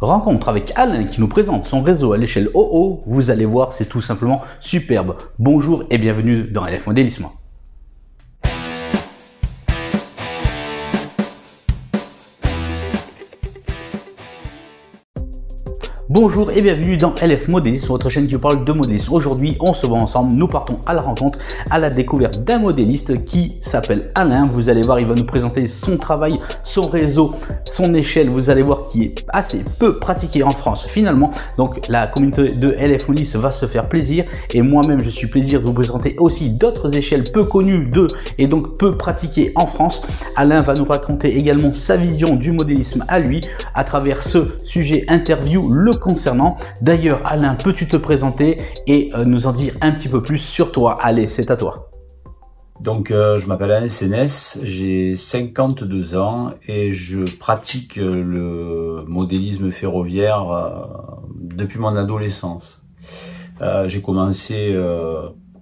Rencontre avec Alain qui nous présente son réseau à l'échelle OO. Vous allez voir, c'est tout simplement superbe. Bonjour et bienvenue dans LF Modélisme. Bonjour et bienvenue dans LF Modélisme, votre chaîne qui vous parle de modélisme. Aujourd'hui, on se voit ensemble, nous partons à la rencontre, à la découverte d'un modéliste qui s'appelle Alain. Vous allez voir, il va nous présenter son travail, son réseau, son échelle. Vous allez voir qui est assez peu pratiqué en France finalement. Donc la communauté de LF Modélisme va se faire plaisir et moi-même je suis plaisir de vous présenter aussi d'autres échelles peu connues et donc peu pratiquées en France. Alain va nous raconter également sa vision du modélisme à lui à travers ce sujet interview le concernant. D'ailleurs, Alain, peux-tu te présenter et nous en dire un petit peu plus sur toi? Allez, c'est à toi. Donc, je m'appelle Alain Sénès, j'ai 52 ans et je pratique le modélisme ferroviaire depuis mon adolescence. J'ai commencé,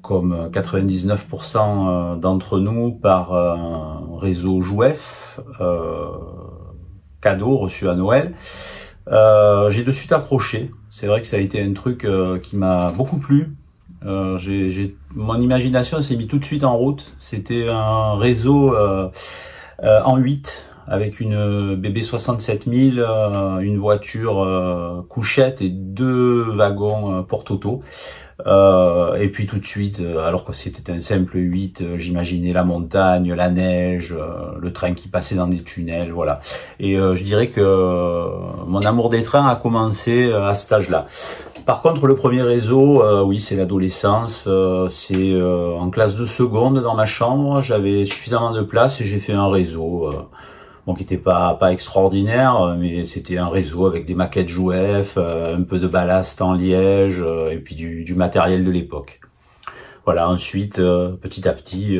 comme 99% d'entre nous, par un réseau Jouef, cadeau reçu à Noël. J'ai de suite accroché. C'est vrai que ça a été un truc qui m'a beaucoup plu. Mon imagination s'est mise tout de suite en route. C'était un réseau en 8 avec une BB 67000, une voiture couchette et 2 wagons porte-auto. Et puis tout de suite, alors que c'était un simple 8, j'imaginais la montagne, la neige, le train qui passait dans des tunnels, voilà. Et je dirais que mon amour des trains a commencé à cet âge-là. Par contre, le premier réseau, oui, c'est l'adolescence. C'est en classe de seconde dans ma chambre, j'avais suffisamment de place et j'ai fait un réseau. Bon, qui n'était pas extraordinaire, mais c'était un réseau avec des maquettes Jouef, un peu de ballast en liège, et puis du matériel de l'époque. Voilà, ensuite, petit à petit,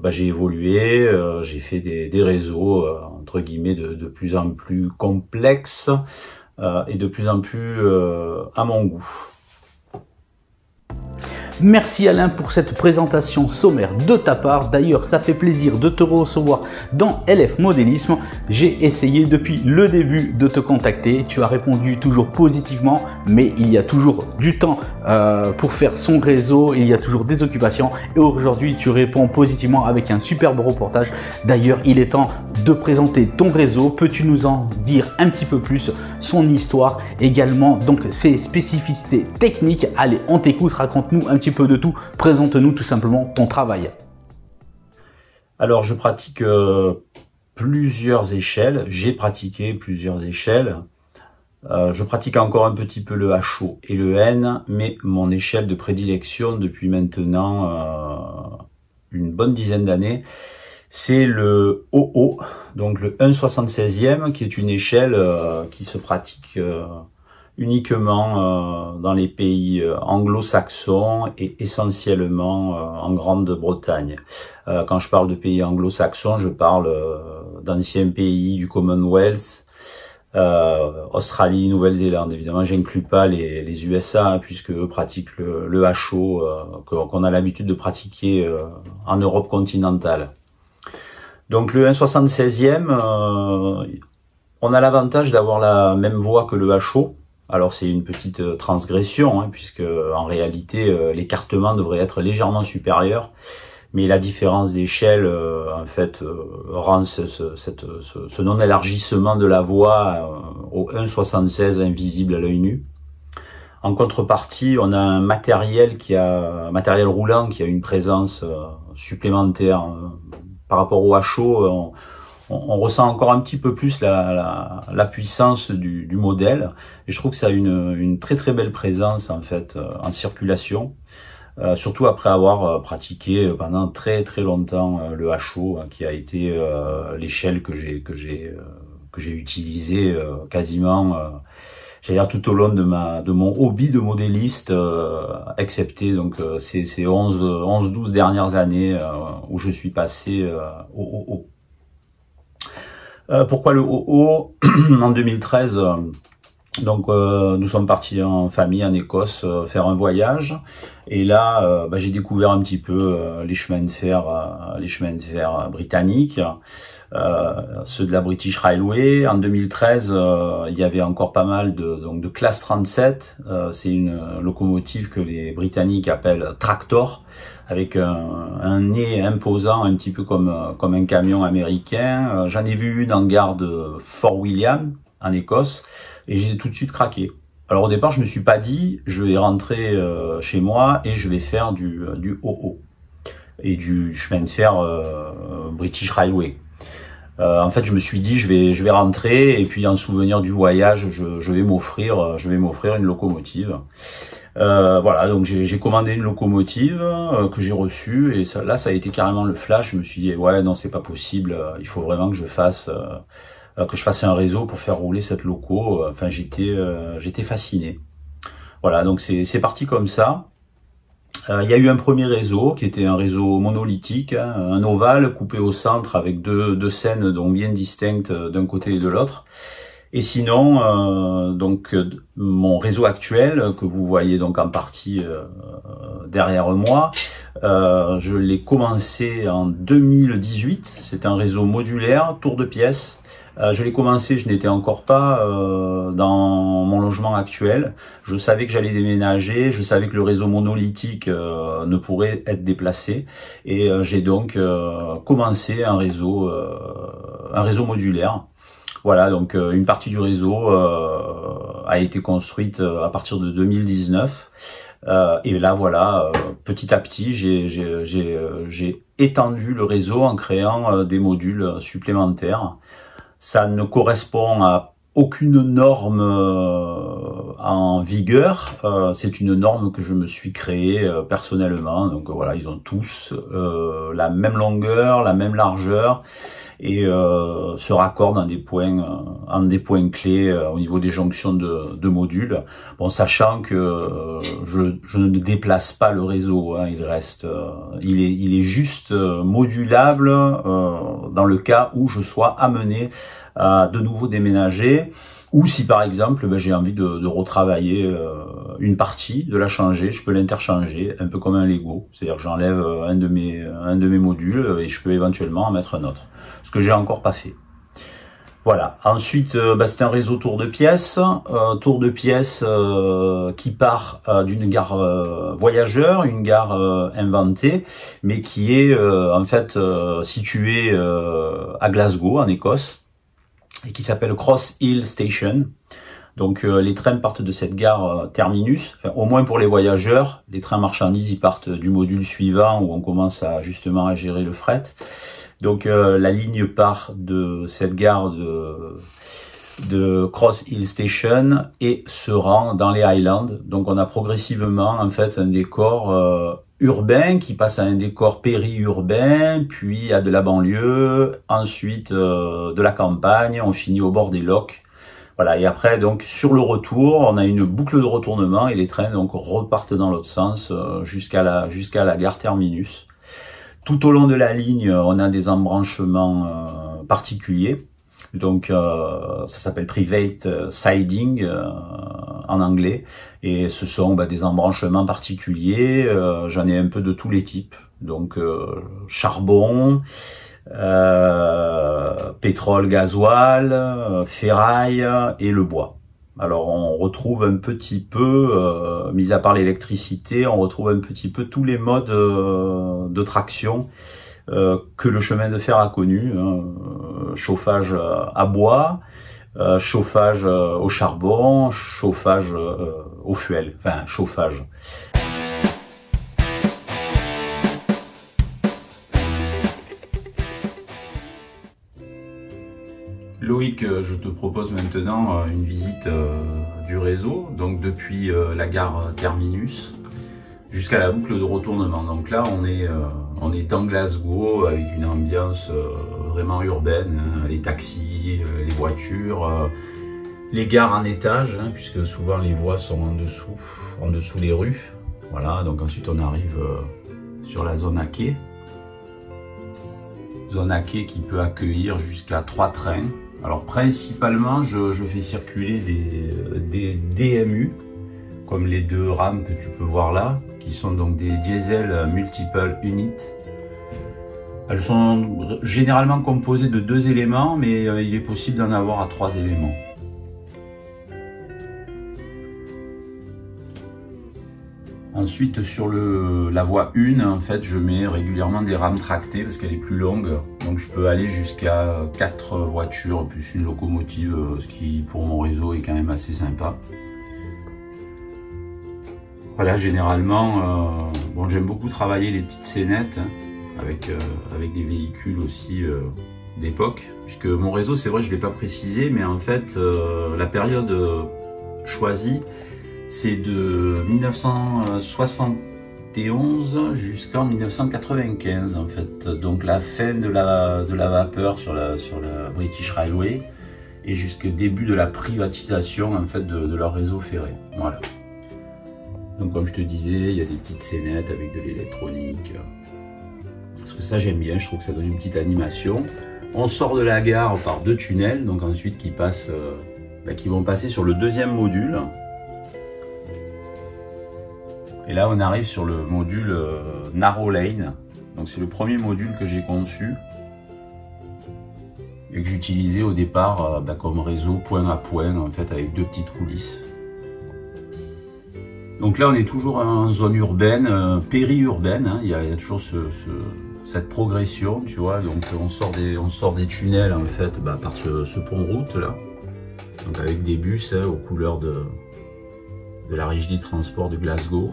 j'ai évolué, j'ai fait des réseaux, entre guillemets, de plus en plus complexes, et de plus en plus à mon goût. Merci Alain pour cette présentation sommaire de ta part. D'ailleurs, ça fait plaisir de te recevoir dans LF Modélisme. J'ai essayé depuis le début de te contacter. Tu as répondu toujours positivement, mais il y a toujours du temps pour faire son réseau. Il y a toujours des occupations. Et aujourd'hui, tu réponds positivement avec un superbe reportage. D'ailleurs, il est temps de présenter ton réseau. Peux-tu nous en dire un petit peu plus, son histoire, également donc ses spécificités techniques? Allez, on t'écoute, raconte-nous un petit peu de tout, présente-nous tout simplement ton travail. Alors je pratique plusieurs échelles, j'ai pratiqué plusieurs échelles, je pratique encore un petit peu le HO et le N, mais mon échelle de prédilection depuis maintenant une bonne dizaine d'années, c'est le OO, donc le 1/76e, qui est une échelle qui se pratique uniquement dans les pays anglo-saxons et essentiellement en Grande-Bretagne. Quand je parle de pays anglo-saxons, je parle d'anciens pays du Commonwealth, Australie, Nouvelle-Zélande. Évidemment, j'inclus pas les USA, puisque eux pratiquent le HO qu'on a l'habitude de pratiquer en Europe continentale. Donc le 1/76e, on a l'avantage d'avoir la même voie que le HO. Alors c'est une petite transgression, puisque en réalité l'écartement devrait être légèrement supérieur, mais la différence d'échelle en fait rend ce non-élargissement de la voie au 1/76 invisible à l'œil nu. En contrepartie, on a un matériel roulant qui a une présence supplémentaire par rapport au HO. On ressent encore un petit peu plus la puissance du modèle, et je trouve que ça a une très très belle présence en fait en circulation, surtout après avoir pratiqué pendant très très longtemps le HO, qui a été l'échelle que j'ai utilisée quasiment j'allais dire tout au long de mon hobby de modéliste, excepté donc ces 11-12 dernières années où je suis passé au OO. Pourquoi le OO? En 2013, Donc nous sommes partis en famille en Écosse faire un voyage, et là j'ai découvert un petit peu les chemins de fer britanniques, ceux de la British Railway. En 2013, il y avait encore pas mal de classe 37. C'est une locomotive que les Britanniques appellent tractor, avec un nez imposant, un petit peu comme un camion américain. J'en ai vu une en gare de Fort William en Écosse, et j'ai tout de suite craqué. Alors au départ, je me suis pas dit, je vais rentrer chez moi et je vais faire du OO et du chemin de fer British Railway. En fait, je me suis dit, je vais rentrer, et puis en souvenir du voyage, je vais m'offrir une locomotive. Voilà, donc j'ai commandé une locomotive que j'ai reçue, et ça a été carrément le flash. Je me suis dit, ouais, non, c'est pas possible, il faut vraiment que je fasse un réseau pour faire rouler cette loco. Enfin, j'étais fasciné. Voilà, donc c'est parti comme ça. Il y a eu un premier réseau qui était un réseau monolithique, hein, un ovale coupé au centre avec deux scènes donc bien distinctes d'un côté et de l'autre. Et sinon, mon réseau actuel que vous voyez donc en partie derrière moi, je l'ai commencé en 2018. C'est un réseau modulaire, tour de pièce. Je l'ai commencé, je n'étais encore pas dans mon logement actuel. Je savais que j'allais déménager, je savais que le réseau monolithique ne pourrait être déplacé, et j'ai donc commencé un réseau modulaire. Voilà, donc une partie du réseau a été construite à partir de 2019. Et là, voilà, petit à petit, j'ai étendu le réseau en créant des modules supplémentaires. Ça ne correspond à aucune norme en vigueur. C'est une norme que je me suis créée personnellement. Donc voilà, ils ont tous la même longueur, la même largeur, et se raccordent en des points clés au niveau des jonctions de modules. Bon, sachant que je ne déplace pas le réseau, hein, il est juste modulable dans le cas où je sois amené à de nouveau déménager, ou si par exemple j'ai envie de retravailler une partie, de la changer, je peux l'interchanger, un peu comme un Lego, c'est-à-dire que j'enlève un de mes modules et je peux éventuellement en mettre un autre, ce que j'ai encore pas fait. Voilà. Ensuite, c'est un réseau tour de pièce qui part d'une gare voyageur, une gare inventée, mais qui est en fait située à Glasgow, en Écosse, et qui s'appelle Cross Hill Station. Donc les trains partent de cette gare terminus, enfin, au moins pour les voyageurs. Les trains marchandises, ils partent du module suivant où on commence justement à gérer le fret. Donc la ligne part de cette gare de Cross Hill Station et se rend dans les Highlands. Donc on a progressivement en fait un décor urbain qui passe à un décor périurbain, puis à de la banlieue, ensuite de la campagne, on finit au bord des lochs. Voilà, et après donc sur le retour, on a une boucle de retournement et les trains donc repartent dans l'autre sens jusqu'à la gare terminus. Tout au long de la ligne, on a des embranchements particuliers. Donc ça s'appelle private siding en anglais, et ce sont des embranchements particuliers. J'en ai un peu de tous les types, donc charbon, pétrole, gasoil, ferraille et le bois. Alors on retrouve un petit peu, mis à part l'électricité, on retrouve un petit peu tous les modes de traction que le chemin de fer a connu, hein. Chauffage à bois, chauffage au charbon, chauffage au fuel, enfin chauffage. Loïc, je te propose maintenant une visite du réseau, donc depuis la gare terminus jusqu'à la boucle de retournement. Donc là, on est dans Glasgow avec une ambiance vraiment urbaine, hein, les taxis, les voitures, les gares en étage, hein, puisque souvent les voies sont en dessous des rues. Voilà, donc ensuite on arrive sur la zone à quai. Zone à quai qui peut accueillir jusqu'à 3 trains. Alors principalement, je fais circuler des DMU, comme les deux rames que tu peux voir là, qui sont donc des diesel multiple unit. Elles sont généralement composées de 2 éléments, mais il est possible d'en avoir à 3 éléments. Ensuite, sur la voie 1, en fait, je mets régulièrement des rames tractées parce qu'elle est plus longue. Donc je peux aller jusqu'à 4 voitures plus une locomotive, ce qui pour mon réseau est quand même assez sympa. Voilà, généralement, bon, j'aime beaucoup travailler les petites scénettes hein, avec des véhicules aussi d'époque. Puisque mon réseau, c'est vrai, je ne l'ai pas précisé, mais en fait, la période choisie, c'est de 1971 jusqu'en 1995 en fait. Donc la fin de la vapeur sur la British Railway et jusqu'au début de la privatisation en fait de leur réseau ferré. Voilà. Donc comme je te disais, il y a des petites scénettes avec de l'électronique. Parce que ça j'aime bien, je trouve que ça donne une petite animation. On sort de la gare par 2 tunnels, donc ensuite qui vont passer sur le 2e module. Et là, on arrive sur le module Narrow Lane. Donc, c'est le premier module que j'ai conçu et que j'utilisais au départ comme réseau point à point, en fait, avec 2 petites coulisses. Donc là, on est toujours en zone urbaine, périurbaine. Hein. Il y a toujours cette progression, tu vois. Donc, on sort des tunnels, en fait, par ce pont-route là. Donc, avec des bus hein, aux couleurs de la Régie des transports de Glasgow.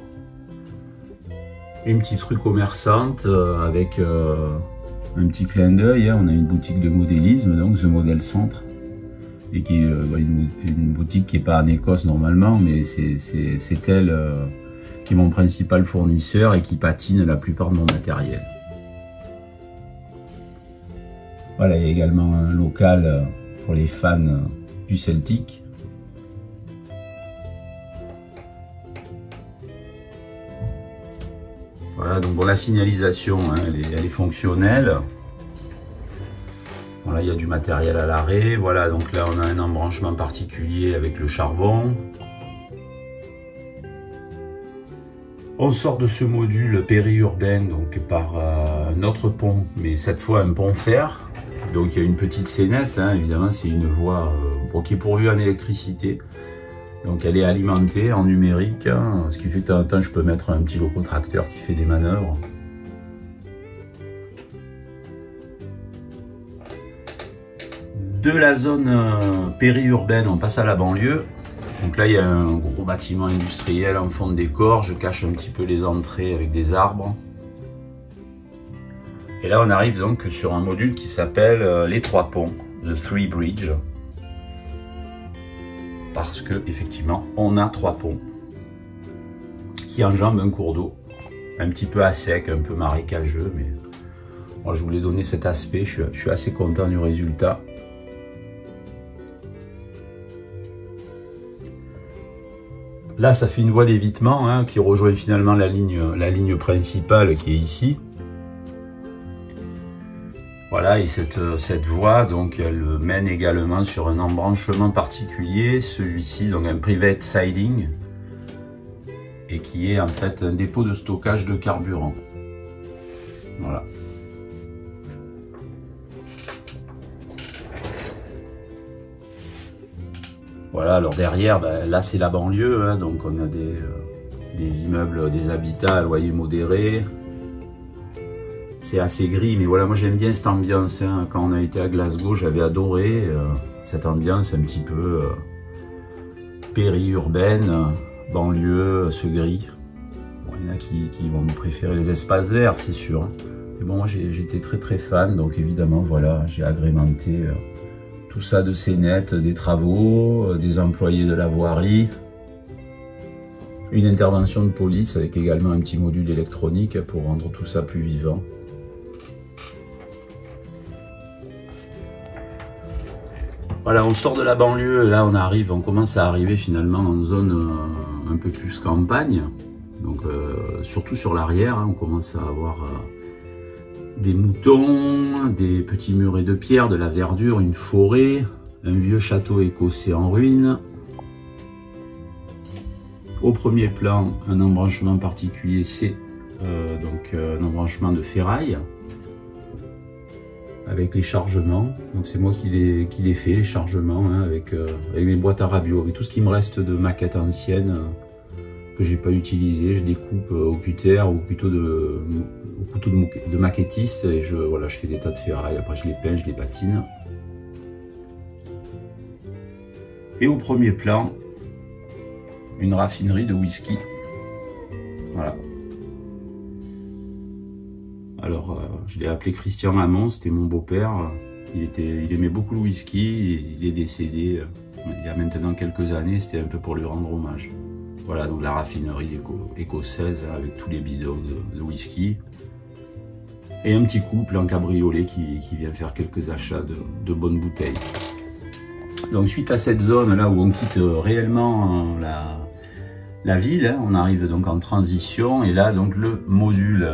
Une petite rue commerçante avec un petit clin d'œil. Hein. On a une boutique de modélisme, donc The Model Centre, et qui est une boutique qui n'est pas en Écosse normalement, mais c'est elle qui est mon principal fournisseur et qui patine la plupart de mon matériel. Voilà, il y a également un local pour les fans du Celtic. Voilà, donc bon, la signalisation, hein, elle est fonctionnelle. Voilà, il y a du matériel à l'arrêt. Voilà, donc là, on a un embranchement particulier avec le charbon. On sort de ce module périurbain donc par un autre pont, mais cette fois un pont fer. Donc il y a une petite scénette, hein, évidemment, c'est une voie qui est pourvue en électricité. Donc elle est alimentée en numérique, hein, ce qui fait que de temps en temps je peux mettre un petit locotracteur qui fait des manœuvres. De la zone périurbaine, on passe à la banlieue. Donc là il y a un gros bâtiment industriel en fond de décor, je cache un petit peu les entrées avec des arbres. Et là on arrive donc sur un module qui s'appelle les 3 ponts, The 3 Bridge. Parce que effectivement on a 3 ponts qui enjambent un cours d'eau un petit peu à sec, un peu marécageux, mais moi je voulais donner cet aspect. Je suis assez content du résultat. Là ça fait une voie d'évitement hein, qui rejoint finalement la ligne principale qui est ici. Voilà, et cette voie, donc, elle mène également sur un embranchement particulier, celui-ci, donc un private siding, et qui est en fait un dépôt de stockage de carburant. Voilà. Voilà, alors derrière, là c'est la banlieue, hein, donc on a des immeubles, des habitats à loyer modéré. C'est assez gris, mais voilà, moi j'aime bien cette ambiance. Hein. Quand on a été à Glasgow, j'avais adoré cette ambiance un petit peu périurbaine, banlieue, ce gris. Bon, il y en a qui vont me préférer les espaces verts, c'est sûr. Hein. Mais bon, moi j'étais très fan, donc évidemment, voilà, j'ai agrémenté tout ça de scénettes, des travaux, des employés de la voirie. Une intervention de police avec également un petit module électronique pour rendre tout ça plus vivant. Voilà, on sort de la banlieue, là on commence à arriver finalement en zone un peu plus campagne. Donc surtout sur l'arrière, hein, on commence à avoir des moutons, des petits murets de pierre, de la verdure, une forêt. un vieux château écossais en ruine. Au premier plan, un embranchement particulier, c'est donc un embranchement de ferraille avec les chargements. Donc c'est moi qui les fais, les chargements, hein, avec mes boîtes à rabio, avec tout ce qui me reste de maquettes anciennes que j'ai pas utilisé. Je découpe au cutter ou plutôt au couteau de maquettiste et voilà, je fais des tas de ferraille. Après je les peins, je les patine. Et au premier plan, une raffinerie de whisky. Voilà. Alors, je l'ai appelé Christian Hamon, c'était mon beau-père. Il aimait beaucoup le whisky et il est décédé il y a maintenant quelques années. C'était un peu pour lui rendre hommage. Voilà, donc la raffinerie écossaise avec tous les bidons de whisky. Et un petit couple en cabriolet qui vient faire quelques achats de bonnes bouteilles. Donc suite à cette zone là où on quitte réellement la ville, hein, on arrive donc en transition et là donc le module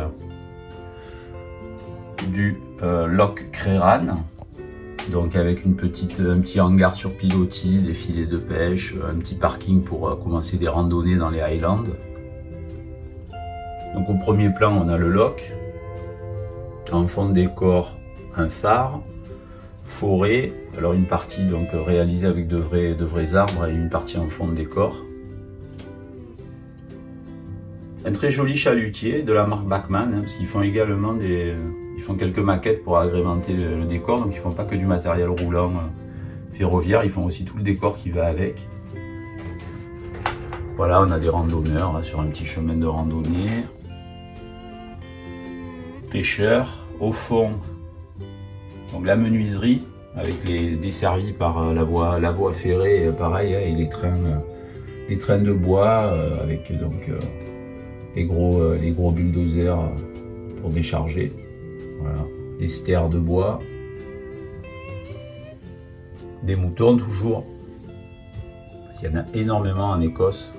du loch Creran, donc avec un petit hangar sur pilotis, des filets de pêche, un petit parking pour commencer des randonnées dans les Highlands. Donc au premier plan on a le loch, en fond de décor un phare, forêt, alors une partie donc réalisée avec de vrais arbres et une partie en fond de décor. Un très joli chalutier de la marque Bachmann, hein, parce qu'ils font également ils font quelques maquettes pour agrémenter le décor, donc ils font pas que du matériel roulant ferroviaire, ils font aussi tout le décor qui va avec. Voilà, on a des randonneurs là, sur un petit chemin de randonnée. Pêcheurs, au fond, donc la menuiserie avec desservie par la voie ferrée, pareil, hein, et les trains de bois avec donc les gros bulldozers pour décharger. Voilà, des stères de bois, des moutons toujours. Il y en a énormément en Écosse.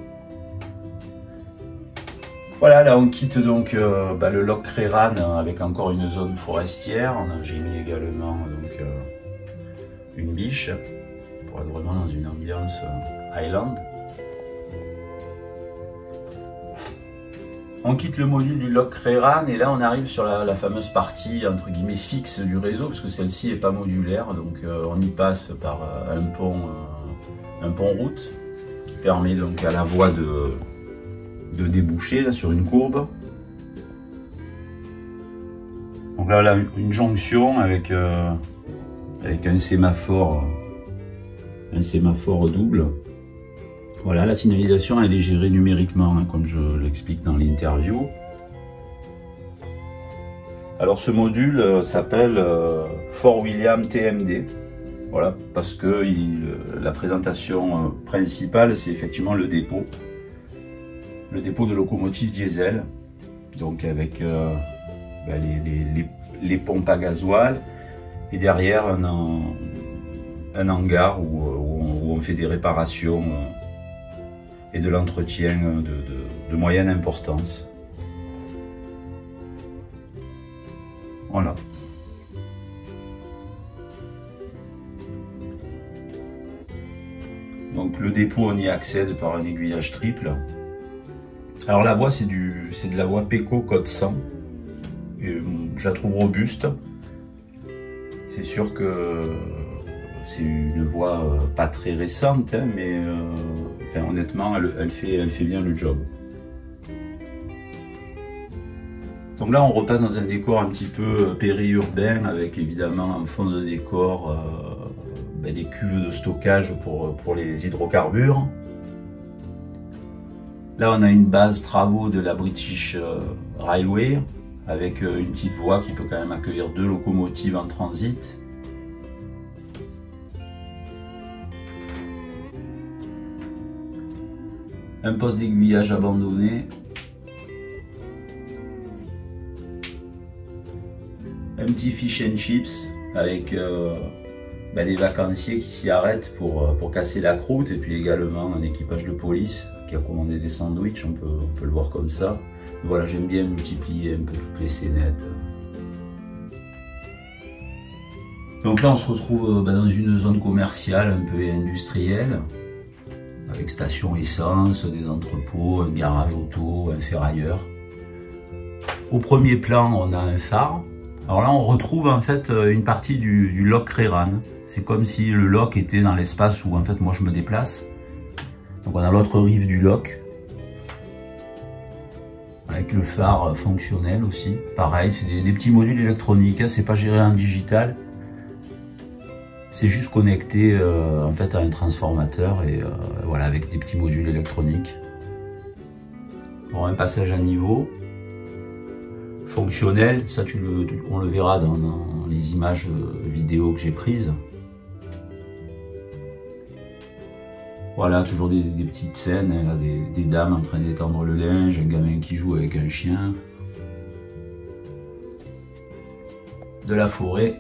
Voilà, là on quitte donc le loch Creran avec encore une zone forestière. J'ai mis également donc une biche pour être vraiment dans une ambiance Highland. On quitte le module du loch Creran et là on arrive sur la fameuse partie entre guillemets fixe du réseau, parce que celle-ci n'est pas modulaire, donc on y passe par un pont route qui permet donc à la voie de déboucher là, sur une courbe. Donc là, une jonction avec un sémaphore double. Voilà, la signalisation elle est gérée numériquement, hein, comme je l'explique dans l'interview. Alors ce module s'appelle Fort William TMD. Voilà, parce que la présentation principale c'est effectivement le dépôt de locomotives diesel, donc avec les pompes à gasoil et derrière un hangar où on fait des réparations et de l'entretien de moyenne importance. Voilà. Donc le dépôt on y accède par un aiguillage triple. Alors la voie c'est de la voie Peco code 100. Et, je la trouve robuste. C'est sûr que c'est une voie pas très récente, hein, mais enfin, honnêtement elle fait bien le job. Donc là on repasse dans un décor un petit peu périurbain avec évidemment en fond de décor des cuves de stockage pour les hydrocarbures. Là on a une base travaux de la British Railway avec une petite voie qui peut quand même accueillir 2 locomotives en transit. Un poste d'aiguillage abandonné. Un petit fish and chips avec des vacanciers qui s'y arrêtent pour casser la croûte, et puis également un équipage de police qui a commandé des sandwichs, on peut le voir comme ça. Voilà, j'aime bien multiplier un peu toutes les scénettes. Donc là on se retrouve dans une zone commerciale un peu industrielle, avec station essence, des entrepôts, un garage auto, un ferrailleur. Au premier plan on a un phare. Alors là on retrouve en fait une partie du loch Reran. C'est comme si le loch était dans l'espace où en fait moi je me déplace. Donc on a l'autre rive du loch, avec le phare fonctionnel aussi. Pareil, c'est des petits modules électroniques, hein, c'est pas géré en digital. C'est juste connecté en fait à un transformateur et voilà, avec des petits modules électroniques. Bon, un passage à niveau fonctionnel, ça on le verra dans les images vidéo que j'ai prises. Voilà, toujours des petites scènes, hein, là, des dames en train d'étendre le linge, un gamin qui joue avec un chien. De la forêt.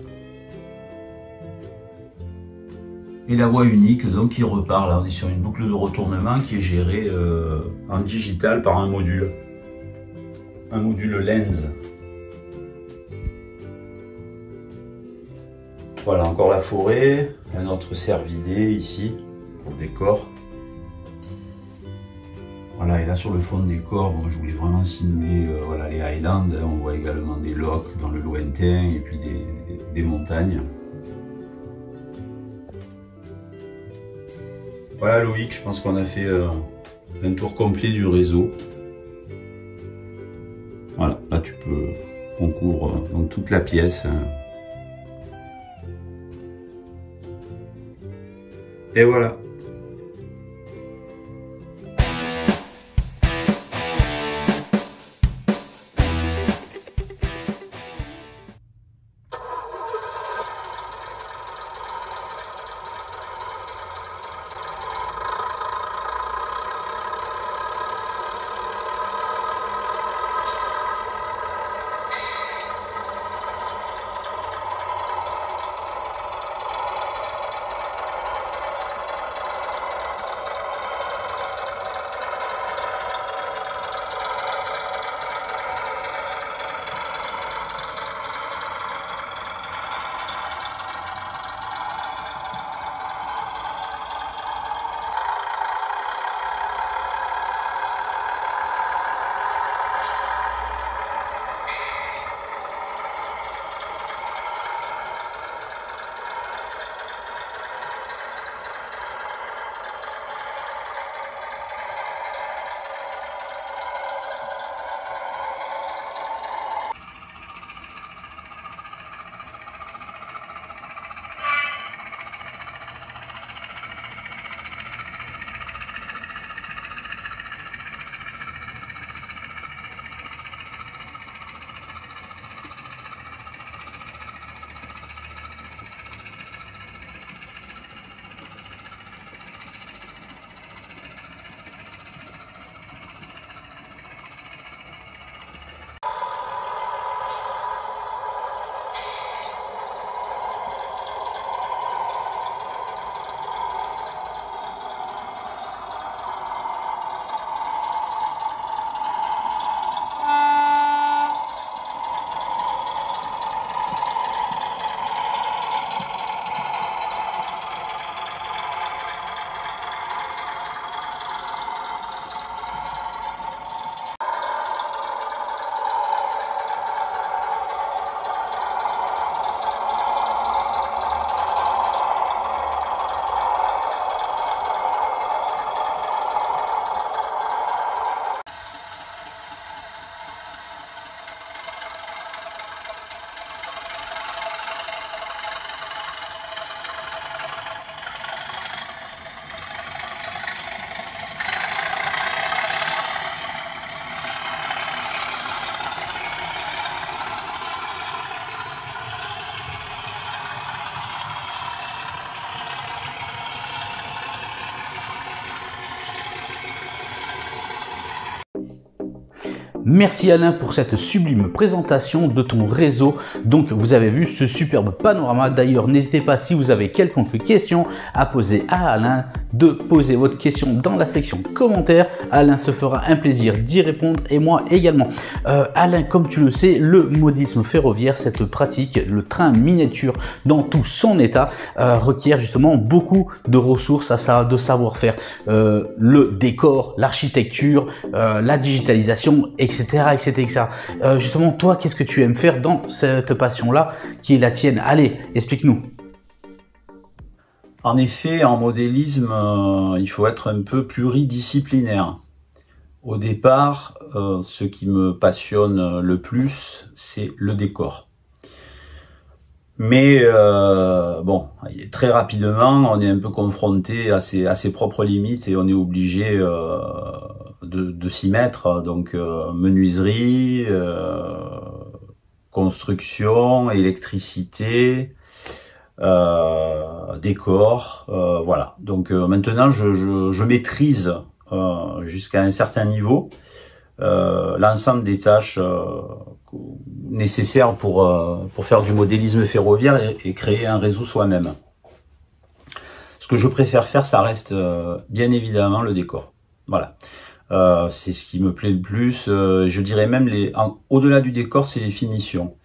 Et la voie unique donc qui repart, là on est sur une boucle de retournement qui est gérée en digital par un module lens. Voilà, encore la forêt, un autre cervidé ici pour le décor. Voilà, et là sur le fond de décor, bon, je voulais vraiment simuler voilà, les Highlands. On voit également des lochs dans le lointain et puis des montagnes. Voilà Loïc, je pense qu'on a fait un tour complet du réseau. Voilà, là on couvre donc toute la pièce. Et voilà. Merci Alain pour cette sublime présentation de ton réseau. Donc vous avez vu ce superbe panorama. D'ailleurs, n'hésitez pas, si vous avez quelconque question à poser à Alain, de poser votre question dans la section commentaires. Alain se fera un plaisir d'y répondre et moi également. Alain, comme tu le sais, le modélisme ferroviaire, cette pratique, le train miniature dans tout son état, requiert justement beaucoup de ressources, de savoir-faire. Le décor, l'architecture, la digitalisation, etc. Justement, toi, qu'est-ce que tu aimes faire dans cette passion-là qui est la tienne? Allez, explique-nous. En effet, en modélisme, il faut être un peu pluridisciplinaire. Au départ, ce qui me passionne le plus, c'est le décor. Mais bon, très rapidement, on est un peu confronté à ses propres limites et on est obligé de s'y mettre. Donc menuiserie, construction, électricité, décor, voilà. Donc maintenant, je maîtrise jusqu'à un certain niveau l'ensemble des tâches nécessaires pour faire du modélisme ferroviaire et créer un réseau soi-même. Ce que je préfère faire, ça reste bien évidemment le décor. Voilà. C'est ce qui me plaît le plus. Je dirais même au-delà du décor, c'est les finitions.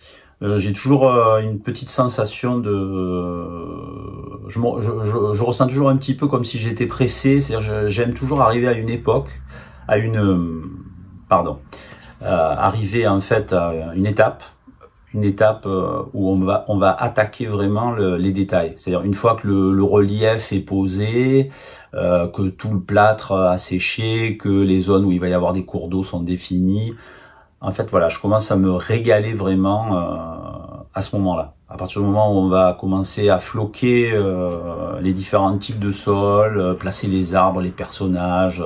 J'ai toujours une petite sensation je ressens toujours un petit peu comme si j'étais pressé. C'est-à-dire, j'aime toujours arriver à une époque, arriver en fait à une étape où on va attaquer vraiment les détails. C'est-à-dire une fois que le relief est posé, que tout le plâtre a séché, que les zones où il va y avoir des cours d'eau sont définies. En fait, voilà, je commence à me régaler vraiment à ce moment-là. À partir du moment où on va commencer à floquer les différents types de sols, placer les arbres, les personnages,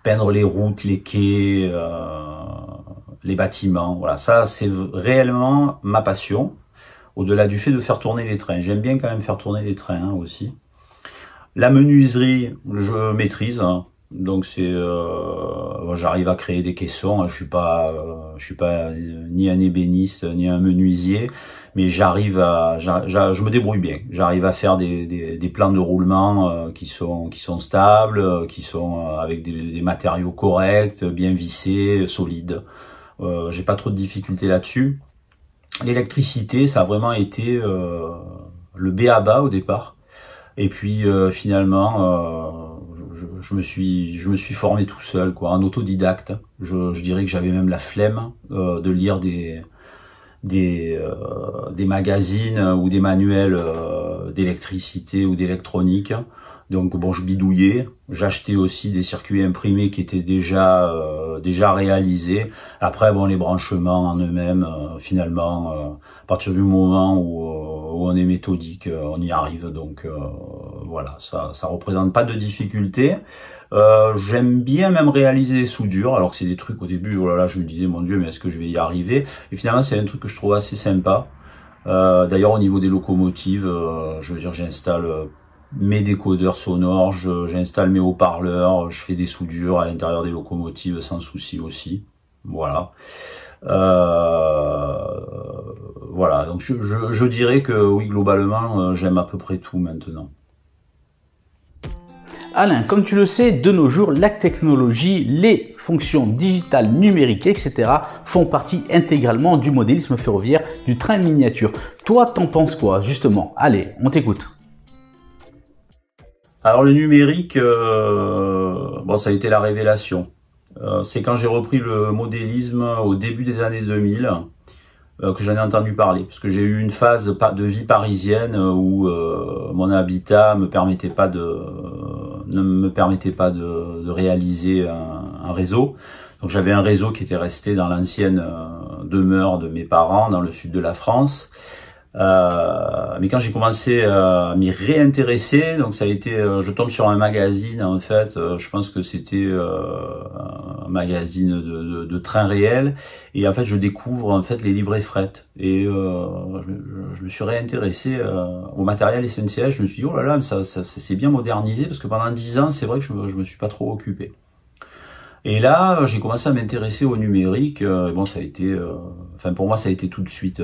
peindre les routes, les quais, les bâtiments. Voilà, ça c'est réellement ma passion. Au-delà du fait de faire tourner les trains, j'aime bien quand même faire tourner les trains aussi. La menuiserie, je maîtrise. Hein. Donc c'est, j'arrive à créer des caissons. Je suis pas ni un ébéniste ni un menuisier, mais je me débrouille bien. J'arrive à faire des plans de roulement qui sont stables, qui sont avec des matériaux corrects, bien vissés, solides. J'ai pas trop de difficultés là-dessus. L'électricité, ça a vraiment été le b.a.-ba au départ. Et puis finalement, je me suis formé tout seul, quoi, en autodidacte. Je dirais que j'avais même la flemme de lire des magazines ou des manuels d'électricité ou d'électronique. Donc bon, je bidouillais. J'achetais aussi des circuits imprimés qui étaient déjà réalisés. Après, bon, les branchements en eux-mêmes, finalement, à partir du moment où on est méthodique, on y arrive. Donc voilà, ça représente pas de difficulté. J'aime bien même réaliser des soudures, alors que c'est des trucs au début, oh là là, je me disais, mon Dieu, mais est-ce que je vais y arriver? Et finalement, c'est un truc que je trouve assez sympa. D'ailleurs, au niveau des locomotives, je veux dire, j'installe mes décodeurs sonores, j'installe mes haut-parleurs, je fais des soudures à l'intérieur des locomotives sans souci aussi. Voilà. Voilà, donc je dirais que oui, globalement, j'aime à peu près tout maintenant. Alain, comme tu le sais, de nos jours, la technologie, les fonctions digitales, numériques, etc. font partie intégralement du modélisme ferroviaire, du train miniature. Toi, t'en penses quoi, justement? Allez, on t'écoute. Alors le numérique, bon, ça a été la révélation. C'est quand j'ai repris le modélisme au début des années 2000 que j'en ai entendu parler, parce que j'ai eu une phase de vie parisienne où mon habitat ne me permettait pas de réaliser un réseau. Donc j'avais un réseau qui était resté dans l'ancienne demeure de mes parents dans le sud de la France. Mais quand j'ai commencé à m'y réintéresser, donc ça a été, je tombe sur un magazine en fait, je pense que c'était un magazine de train réel, et en fait je découvre en fait les livrets fret, et je me suis réintéressé au matériel SNCF. Je me suis dit oh là là, ça s'est bien modernisé, parce que pendant 10 ans c'est vrai que je me suis pas trop occupé. Et là, j'ai commencé à m'intéresser au numérique. Bon, ça a été, enfin pour moi, ça a été tout de suite.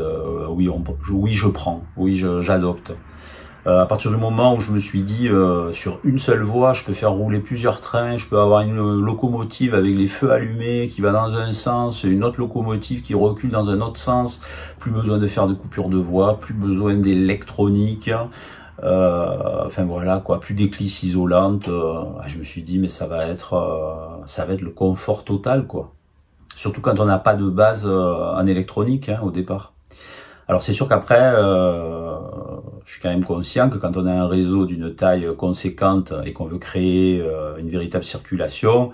Oui, oui, je prends. Oui, j'adopte. À partir du moment où je me suis dit, sur une seule voie, je peux faire rouler plusieurs trains, je peux avoir une locomotive avec les feux allumés qui va dans un sens, une autre locomotive qui recule dans un autre sens, plus besoin de faire de coupure de voie, plus besoin d'électronique, enfin voilà quoi, plus d'éclisses isolantes. Je me suis dit, mais ça va être le confort total quoi. Surtout quand on n'a pas de base en électronique au départ. Alors c'est sûr qu'après, je suis quand même conscient que quand on a un réseau d'une taille conséquente et qu'on veut créer une véritable circulation,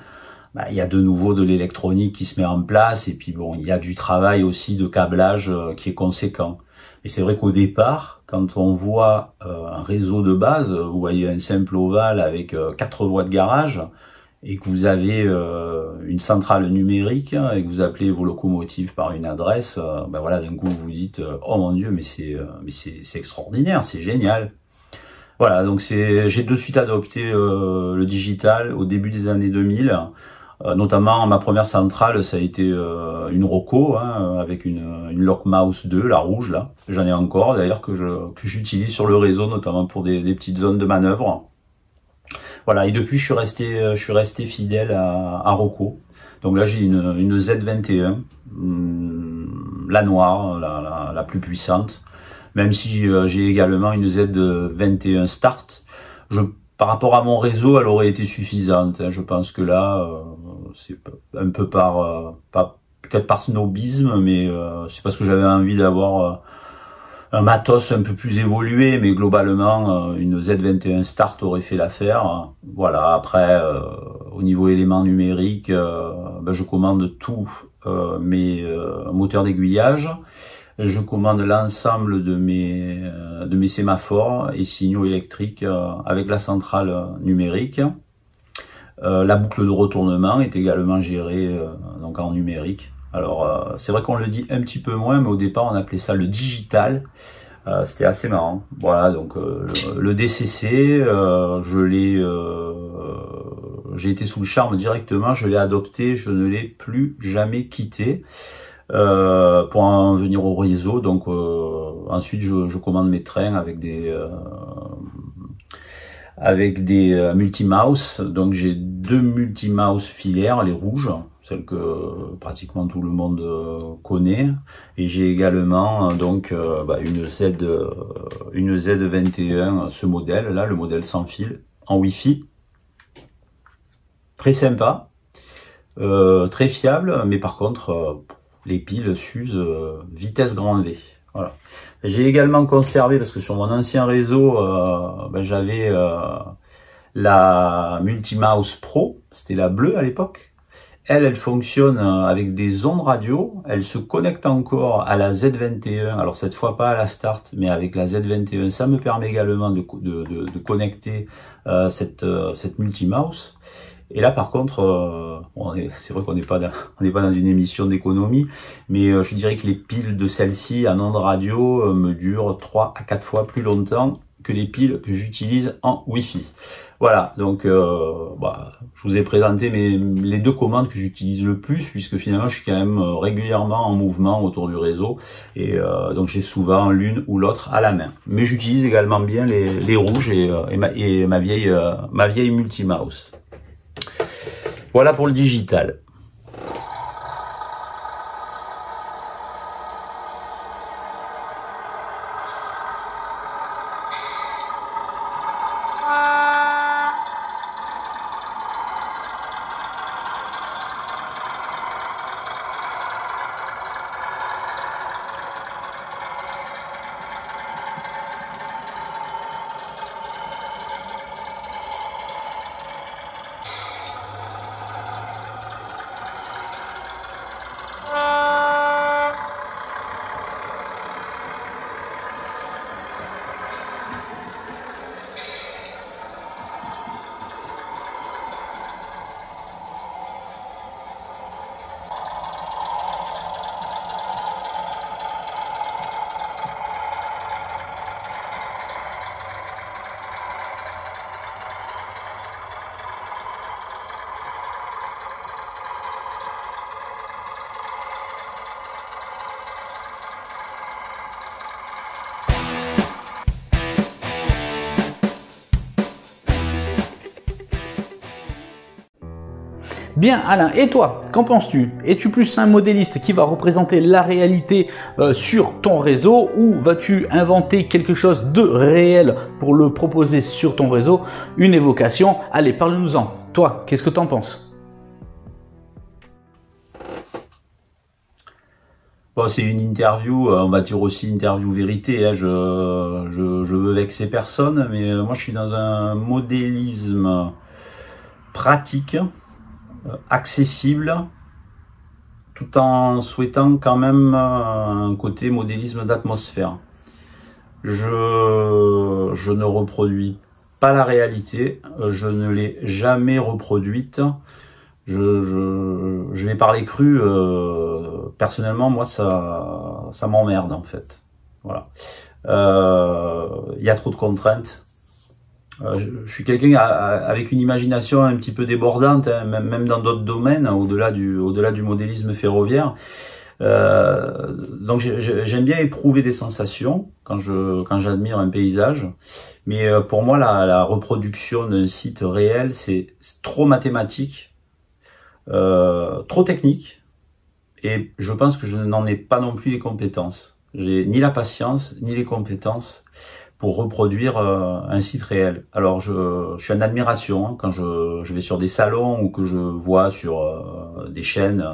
bah, il y a de nouveau de l'électronique qui se met en place et puis bon, il y a du travail aussi de câblage qui est conséquent. Et c'est vrai qu'au départ, quand on voit un réseau de base, vous voyez un simple ovale avec 4 voies de garage, et que vous avez une centrale numérique et que vous appelez vos locomotives par une adresse, ben voilà, d'un coup vous vous dites oh mon Dieu, mais c'est extraordinaire, c'est génial. Voilà, donc j'ai de suite adopté le digital au début des années 2000. Notamment ma première centrale, ça a été une Roku avec une Lockmouse 2, la rouge là. J'en ai encore d'ailleurs que j'utilise sur le réseau, notamment pour des petites zones de manœuvre. Voilà, et depuis je suis resté fidèle à Roku. Donc là j'ai une Z21, la noire, la plus puissante. Même si j'ai également une Z21 Start. Par rapport à mon réseau, elle aurait été suffisante. Je pense que là, c'est un peu peut-être par snobisme, mais c'est parce que j'avais envie d'avoir un matos un peu plus évolué, mais globalement, une Z21 Start aurait fait l'affaire. Voilà, après, au niveau éléments numériques, je commande tout mes moteurs d'aiguillage. Je commande l'ensemble de mes sémaphores et signaux électriques avec la centrale numérique. La boucle de retournement est également gérée donc en numérique. Alors c'est vrai qu'on le dit un petit peu moins, mais au départ on appelait ça le digital. C'était assez marrant. Voilà, donc le DCC, j'ai été sous le charme directement, je l'ai adopté, je ne l'ai plus jamais quitté. Pour en venir au réseau, donc ensuite je commande mes trains avec des multi-mouse. Donc j'ai 2 multi-mouse filaires, les rouges, celles que pratiquement tout le monde connaît, et j'ai également donc une Z21, ce modèle là, le modèle sans fil en Wi-Fi, très sympa, très fiable, mais par contre les piles s'usent vitesse grand V. Voilà. J'ai également conservé, parce que sur mon ancien réseau, j'avais la Multi-Mouse Pro, c'était la bleue à l'époque. Elle fonctionne avec des ondes radio, elle se connecte encore à la Z21, alors cette fois pas à la Start, mais avec la Z21, ça me permet également de connecter cette Multi-Mouse. Et là, par contre, c'est vrai qu'on n'est pas dans une émission d'économie, mais je dirais que les piles de celle-ci en ondes radio me durent 3 à 4 fois plus longtemps que les piles que j'utilise en Wi-Fi. Voilà, donc je vous ai présenté les 2 commandes que j'utilise le plus, puisque finalement je suis quand même régulièrement en mouvement autour du réseau, et donc j'ai souvent l'une ou l'autre à la main. Mais j'utilise également bien les rouges et ma vieille multi-mouse. Voilà pour le digital. Bien Alain, et toi, qu'en penses-tu? Es-tu plus un modéliste qui va représenter la réalité sur ton réseau, ou vas-tu inventer quelque chose de réel pour le proposer sur ton réseau? Une évocation, allez, parle-nous-en. Toi, qu'est-ce que tu en penses? Bon, c'est une interview, on va dire aussi interview vérité, hein. Je veux vexer personne, mais moi je suis dans un modélisme pratique, accessible, tout en souhaitant quand même un côté modélisme d'atmosphère. Je ne reproduis pas la réalité, je ne l'ai jamais reproduite. Je vais parler cru, personnellement, moi ça m'emmerde en fait. Voilà. Il y a trop de contraintes. Je suis quelqu'un avec une imagination un petit peu débordante, hein, même dans d'autres domaines, au-delà du modélisme ferroviaire. Donc j'aime bien éprouver des sensations quand j'admire un paysage, mais pour moi la reproduction d'un site réel c'est trop mathématique. Trop technique, et je pense que je n'en ai pas non plus les compétences. J'ai ni la patience ni les compétences pour reproduire un site réel. Alors je suis en admiration hein, quand je vais sur des salons ou que je vois sur des chaînes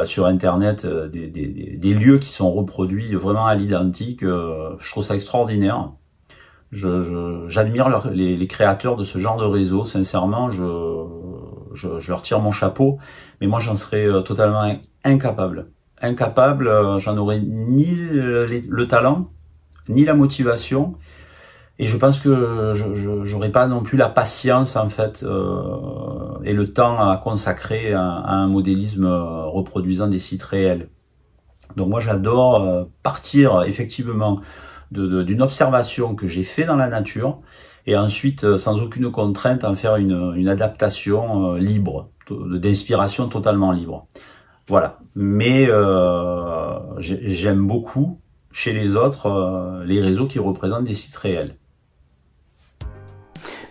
sur internet des lieux qui sont reproduits vraiment à l'identique. Je trouve ça extraordinaire. J'admire les créateurs de ce genre de réseau, sincèrement, je leur tire mon chapeau, mais moi j'en serais totalement incapable. J'en aurais ni le talent, ni la motivation, et je pense que j'aurais pas non plus la patience en fait, et le temps à consacrer à un modélisme reproduisant des sites réels. Donc moi j'adore partir effectivement d'une observation que j'ai fait dans la nature, et ensuite sans aucune contrainte en faire une adaptation libre, d'inspiration totalement libre. Voilà. Mais j'aime beaucoup chez les autres les réseaux qui représentent des sites réels.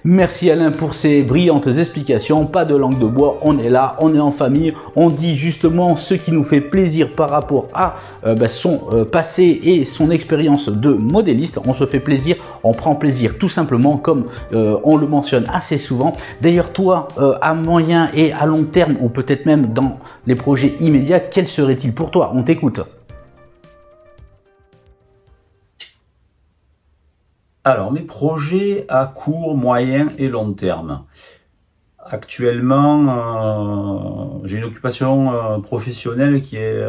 Merci Alain pour ces brillantes explications, pas de langue de bois, on est là, on est en famille, on dit justement ce qui nous fait plaisir par rapport à son passé et son expérience de modéliste. On se fait plaisir, on prend plaisir tout simplement, comme on le mentionne assez souvent. D'ailleurs toi, à moyen et à long terme, ou peut-être même dans les projets immédiats, quel serait-il pour toi? On t'écoute. Alors, mes projets à court, moyen et long terme. Actuellement, j'ai une occupation professionnelle qui est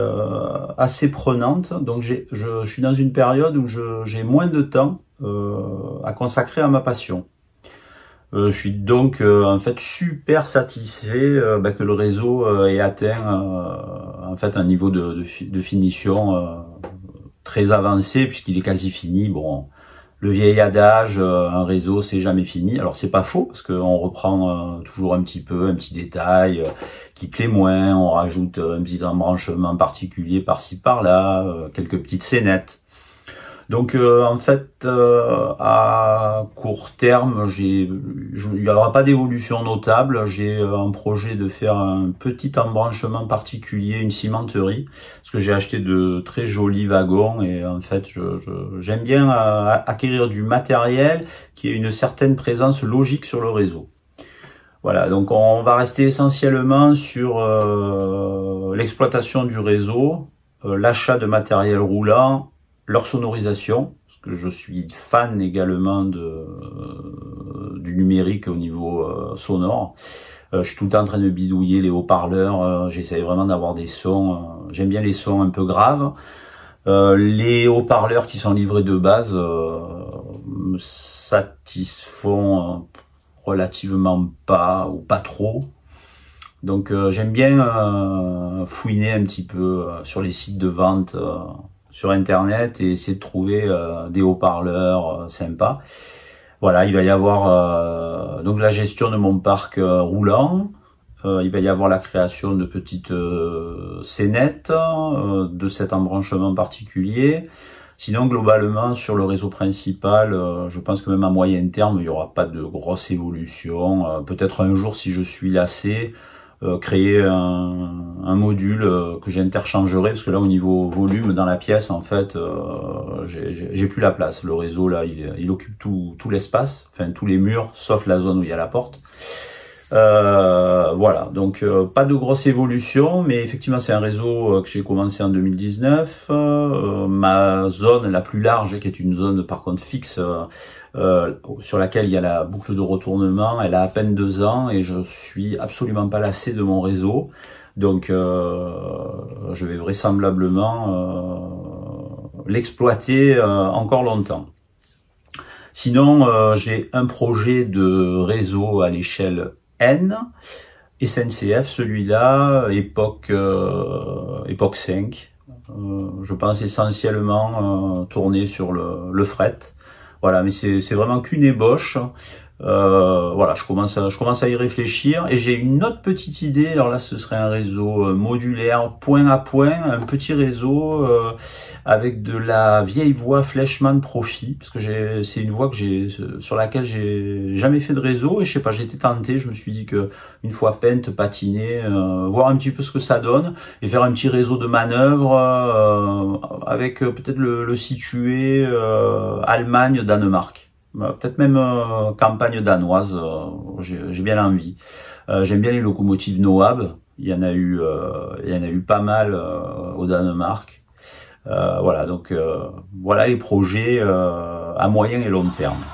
assez prenante, donc je suis dans une période où j'ai moins de temps à consacrer à ma passion. Je suis donc en fait super satisfait que le réseau ait atteint en fait un niveau de finition très avancé, puisqu'il est quasi fini. Bon. Le vieil adage, un réseau c'est jamais fini. Alors c'est pas faux, parce qu'on reprend toujours un petit détail qui plaît moins, on rajoute un petit embranchement particulier par-ci par-là, quelques petites scénettes. Donc en fait, à court terme, il n'y aura pas d'évolution notable. J'ai un projet de faire un petit embranchement particulier, une cimenterie, parce que j'ai acheté de très jolis wagons, et en fait, j'aime bien acquérir du matériel qui ait une certaine présence logique sur le réseau. Voilà, donc on va rester essentiellement sur l'exploitation du réseau, l'achat de matériel roulant, leur sonorisation, parce que je suis fan également du numérique au niveau sonore. Je suis tout le temps en train de bidouiller les haut-parleurs, j'essaie vraiment d'avoir des sons, j'aime bien les sons un peu graves. Les haut-parleurs qui sont livrés de base me satisfont relativement pas, ou pas trop. Donc j'aime bien fouiner un petit peu sur les sites de vente sur internet et essayer de trouver des haut-parleurs sympas. Voilà, il va y avoir donc la gestion de mon parc roulant, il va y avoir la création de petites scénettes de cet embranchement particulier. Sinon, globalement, sur le réseau principal, je pense que même à moyen terme, il n'y aura pas de grosse évolution. Peut-être un jour, si je suis lassé, créer un module que j'interchangerai, parce que là au niveau volume dans la pièce, en fait, j'ai plus la place. Le réseau là, il occupe tout l'espace, enfin tous les murs, sauf la zone où il y a la porte. Voilà, donc pas de grosse évolution, mais effectivement c'est un réseau que j'ai commencé en 2019. Ma zone la plus large, qui est une zone par contre fixe, sur laquelle il y a la boucle de retournement, elle a à peine 2 ans et je suis absolument pas lassé de mon réseau. Donc je vais vraisemblablement l'exploiter encore longtemps. Sinon, j'ai un projet de réseau à l'échelle N, SNCF, celui-là, époque 5. Je pense essentiellement tourner sur le fret. Voilà, mais c'est vraiment qu'une ébauche. Voilà, je commence à y réfléchir et j'ai une autre petite idée. Alors là, ce serait un réseau modulaire, point à point, un petit réseau avec de la vieille voie Fleischmann Profi, parce que c'est une voie sur laquelle j'ai jamais fait de réseau et je sais pas, j'ai été tenté. Je me suis dit que une fois peinte, patiner, voir un petit peu ce que ça donne et faire un petit réseau de manœuvre avec peut-être le situé Allemagne, Danemark. Peut-être même campagne danoise, j'ai bien envie. J'aime bien les locomotives Noab, il y en a eu pas mal au Danemark. Voilà, donc voilà les projets à moyen et long terme.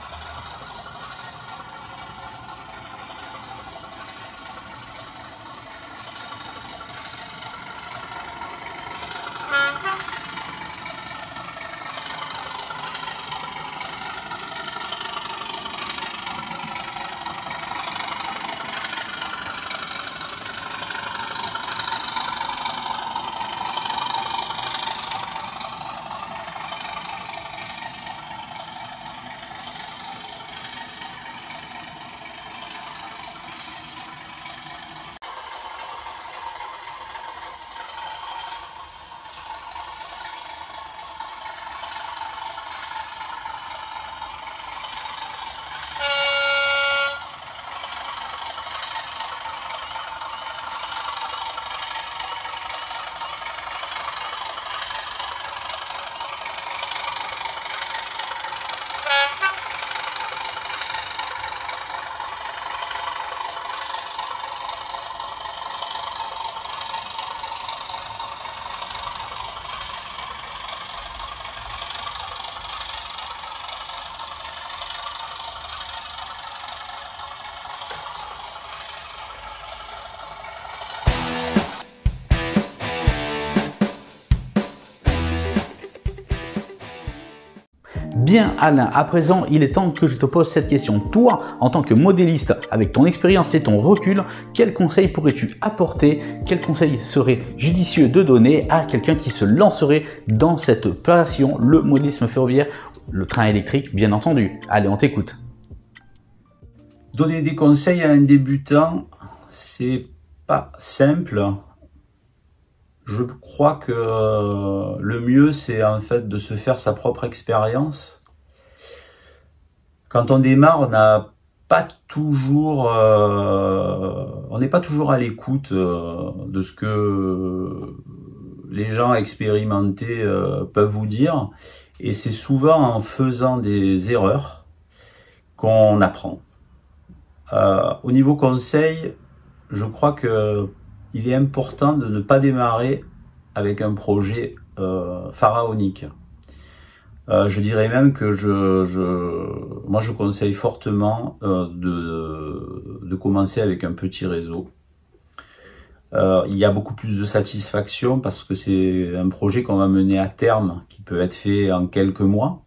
Bien Alain, à présent il est temps que je te pose cette question. Toi, en tant que modéliste, avec ton expérience et ton recul, quels conseils pourrais-tu apporter? Quels conseils seraient judicieux de donner à quelqu'un qui se lancerait dans cette passion, le modélisme ferroviaire, le train électrique bien entendu? Allez, on t'écoute. Donner des conseils à un débutant, c'est pas simple. Je crois que le mieux, c'est en fait de se faire sa propre expérience. Quand on démarre, on n'est pas toujours à l'écoute de ce que les gens expérimentés peuvent vous dire. Et c'est souvent en faisant des erreurs qu'on apprend. Au niveau conseil, je crois que il est important de ne pas démarrer avec un projet pharaonique. Je dirais même que moi je conseille fortement de commencer avec un petit réseau. Il y a beaucoup plus de satisfaction parce que c'est un projet qu'on va mener à terme, qui peut être fait en quelques mois.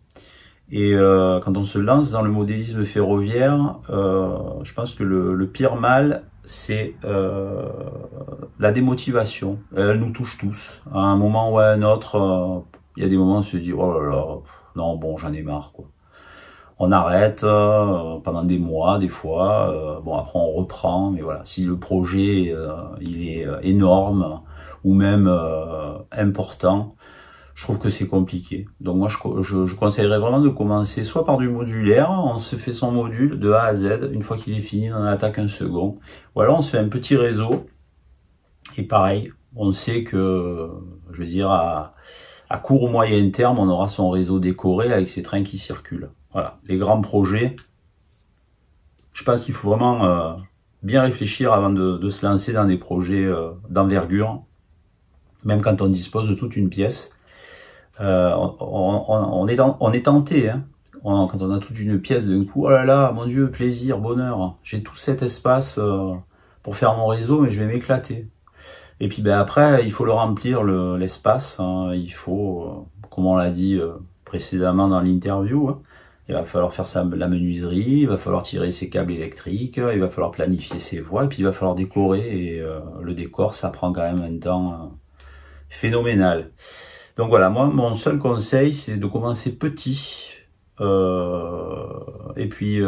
Et quand on se lance dans le modélisme ferroviaire, je pense que le pire mal, c'est la démotivation. Elle nous touche tous. À un moment ou à un autre, il y a des moments où on se dit « Oh là là, non, bon, j'en ai marre, quoi ». On arrête pendant des mois, des fois. Bon, après, on reprend. Mais voilà, si le projet, il est énorme ou même important, je trouve que c'est compliqué. Donc moi, je conseillerais vraiment de commencer soit par du modulaire, on se fait son module de A à Z, une fois qu'il est fini, on en attaque un second. Ou alors on se fait un petit réseau Et pareil, on sait que, je veux dire, à court ou moyen terme, on aura son réseau décoré avec ses trains qui circulent. Voilà, les grands projets, je pense qu'il faut vraiment bien réfléchir avant de se lancer dans des projets d'envergure, même quand on dispose de toute une pièce. On est tenté, hein. Quand on a toute une pièce d'un coup, oh là là, mon Dieu, plaisir, bonheur, j'ai tout cet espace pour faire mon réseau, mais je vais m'éclater. Et puis ben après, il faut le remplir l'espace, hein. Il faut, comme on l'a dit précédemment dans l'interview, hein, il va falloir faire la menuiserie, il va falloir tirer ses câbles électriques, il va falloir planifier ses voies, et puis il va falloir décorer. Et le décor, ça prend quand même un temps phénoménal. Donc voilà, moi, mon seul conseil, c'est de commencer petit. Et puis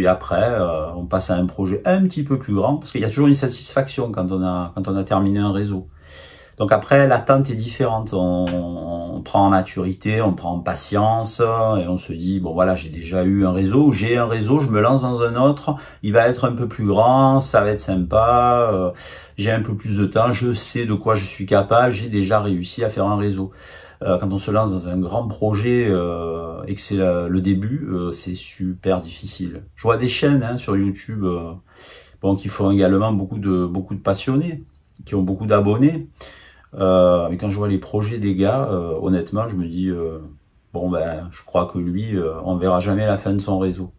après, on passe à un projet un petit peu plus grand, parce qu'il y a toujours une satisfaction quand on a terminé un réseau. Donc après, l'attente est différente. On prend en maturité, on prend en patience, et on se dit bon voilà, j'ai déjà eu un réseau, j'ai un réseau, je me lance dans un autre, il va être un peu plus grand, ça va être sympa, j'ai un peu plus de temps, je sais de quoi je suis capable, j'ai déjà réussi à faire un réseau. Quand on se lance dans un grand projet et que c'est le début, c'est super difficile. Je vois des chaînes hein, sur YouTube bon, qui font également beaucoup de passionnés, qui ont beaucoup d'abonnés. Mais quand je vois les projets des gars, honnêtement, je me dis bon ben, je crois que lui, on verra jamais la fin de son réseau.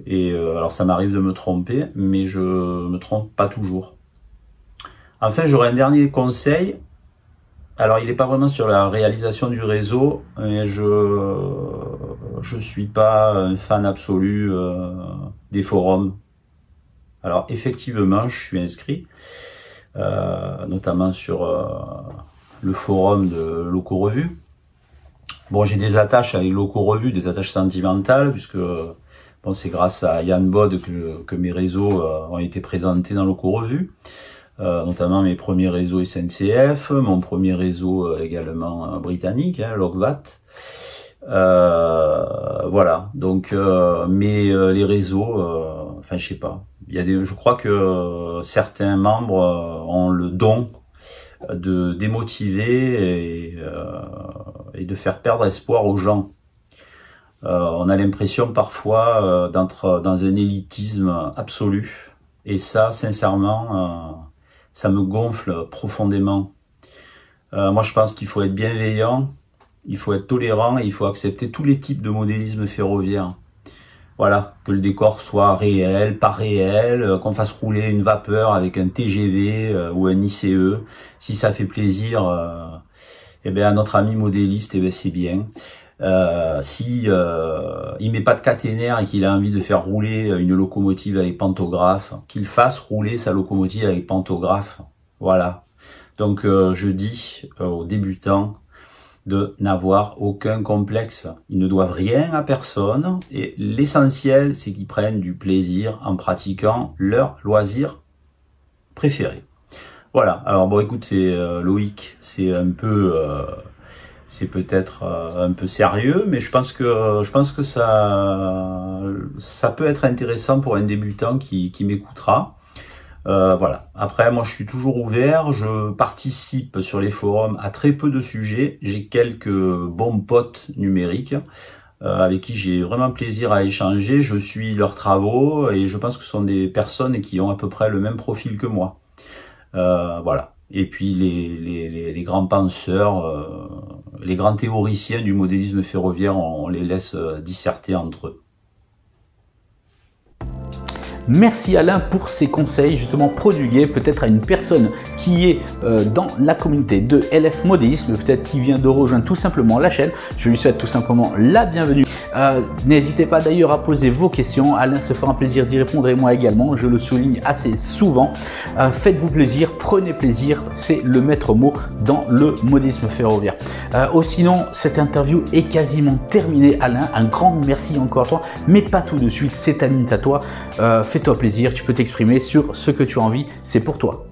Et alors ça m'arrive de me tromper, mais je me trompe pas toujours. Enfin, j'aurais un dernier conseil. Alors, il n'est pas vraiment sur la réalisation du réseau, mais je suis pas un fan absolu des forums. Alors, effectivement, je suis inscrit, notamment sur le forum de Locaux Revue. Bon, j'ai des attaches avec Locaux Revue, des attaches sentimentales, puisque bon, c'est grâce à Yann Bod que mes réseaux ont été présentés dans Locaux Revue. Notamment mes premiers réseaux SNCF, mon premier réseau également britannique, hein, Lokvat. Voilà, donc mais les réseaux, enfin je sais pas, il y a je crois que certains membres ont le don de démotiver et de faire perdre espoir aux gens. On a l'impression parfois d'être dans un élitisme absolu, et ça, sincèrement, ça me gonfle profondément. Moi, je pense qu'il faut être bienveillant, il faut être tolérant et il faut accepter tous les types de modélisme ferroviaire. Voilà, que le décor soit réel, pas réel, qu'on fasse rouler une vapeur avec un TGV ou un ICE. Si ça fait plaisir, eh bien à notre ami modéliste, eh bien c'est bien. Si il met pas de caténaire et qu'il a envie de faire rouler une locomotive avec pantographe, qu'il fasse rouler sa locomotive avec pantographe. Voilà. Donc je dis aux débutants de n'avoir aucun complexe. Ils ne doivent rien à personne et l'essentiel, c'est qu'ils prennent du plaisir en pratiquant leur loisir préféré. Voilà. Alors bon, écoute, c'est Loïc, c'est un peu c'est peut-être un peu sérieux, mais je pense que ça peut être intéressant pour un débutant qui m'écoutera. Voilà. Après, moi, je suis toujours ouvert. Je participe sur les forums à très peu de sujets. J'ai quelques bons potes numériques avec qui j'ai vraiment plaisir à échanger. Je suis leurs travaux et je pense que ce sont des personnes qui ont à peu près le même profil que moi. Voilà. Et puis les grands penseurs, les grands théoriciens du modélisme ferroviaire, on les laisse disserter entre eux. Merci Alain pour ces conseils justement prodigués peut-être à une personne qui est dans la communauté de LF Modélisme, peut-être qui vient de rejoindre tout simplement la chaîne. Je lui souhaite tout simplement la bienvenue. N'hésitez pas d'ailleurs à poser vos questions, Alain se fera un plaisir d'y répondre et moi également, je le souligne assez souvent. Faites-vous plaisir, prenez plaisir, c'est le maître mot dans le modélisme ferroviaire. Sinon, cette interview est quasiment terminée Alain, un grand merci encore à toi, mais pas tout de suite, c'est ta minute à toi. Fais-toi plaisir, tu peux t'exprimer sur ce que tu as envie, c'est pour toi.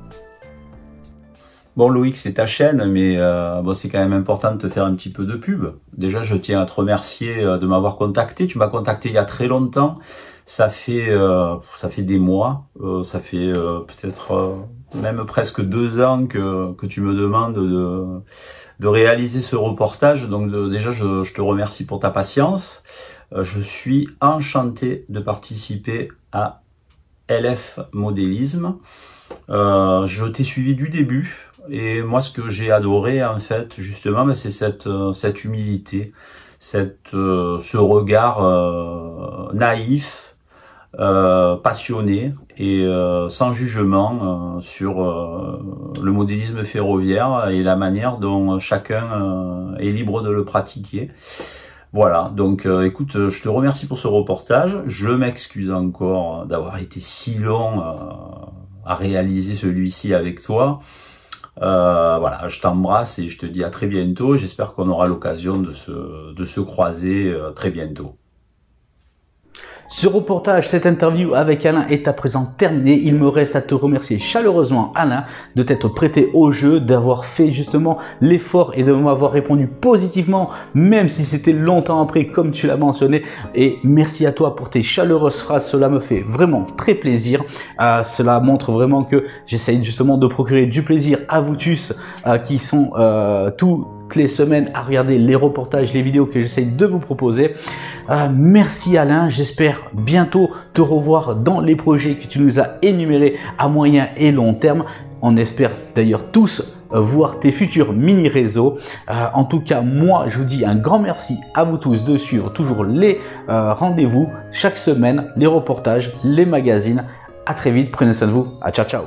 Bon Loïc, c'est ta chaîne, mais bon, c'est quand même important de te faire un petit peu de pub. Déjà, je tiens à te remercier de m'avoir contacté. Tu m'as contacté il y a très longtemps. Ça fait des mois. Ça fait peut-être même presque 2 ans que tu me demandes de réaliser ce reportage. Donc déjà, je te remercie pour ta patience. Je suis enchanté de participer à LF Modélisme. Je t'ai suivi du début et moi ce que j'ai adoré en fait justement, c'est cette humilité, ce regard naïf, passionné et sans jugement sur le modélisme ferroviaire et la manière dont chacun est libre de le pratiquer. Voilà, donc écoute, je te remercie pour ce reportage. Je m'excuse encore d'avoir été si long à réaliser celui-ci avec toi. Voilà, je t'embrasse et je te dis à très bientôt. J'espère qu'on aura l'occasion de se croiser très bientôt. Ce reportage, cette interview avec Alain est à présent terminée. Il me reste à te remercier chaleureusement, Alain, de t'être prêté au jeu, d'avoir fait justement l'effort et de m'avoir répondu positivement, même si c'était longtemps après, comme tu l'as mentionné. Et merci à toi pour tes chaleureuses phrases. Cela me fait vraiment très plaisir. Cela montre vraiment que j'essaye justement de procurer du plaisir à vous tous qui sont toutes les semaines à regarder les reportages, les vidéos que j'essaye de vous proposer. Merci Alain, j'espère bientôt te revoir dans les projets que tu nous as énumérés à moyen et long terme. On espère d'ailleurs tous voir tes futurs mini-réseaux. En tout cas, moi, je vous dis un grand merci à vous tous de suivre toujours les rendez-vous chaque semaine, les reportages, les magazines. À très vite, prenez soin de vous. Ciao, ciao.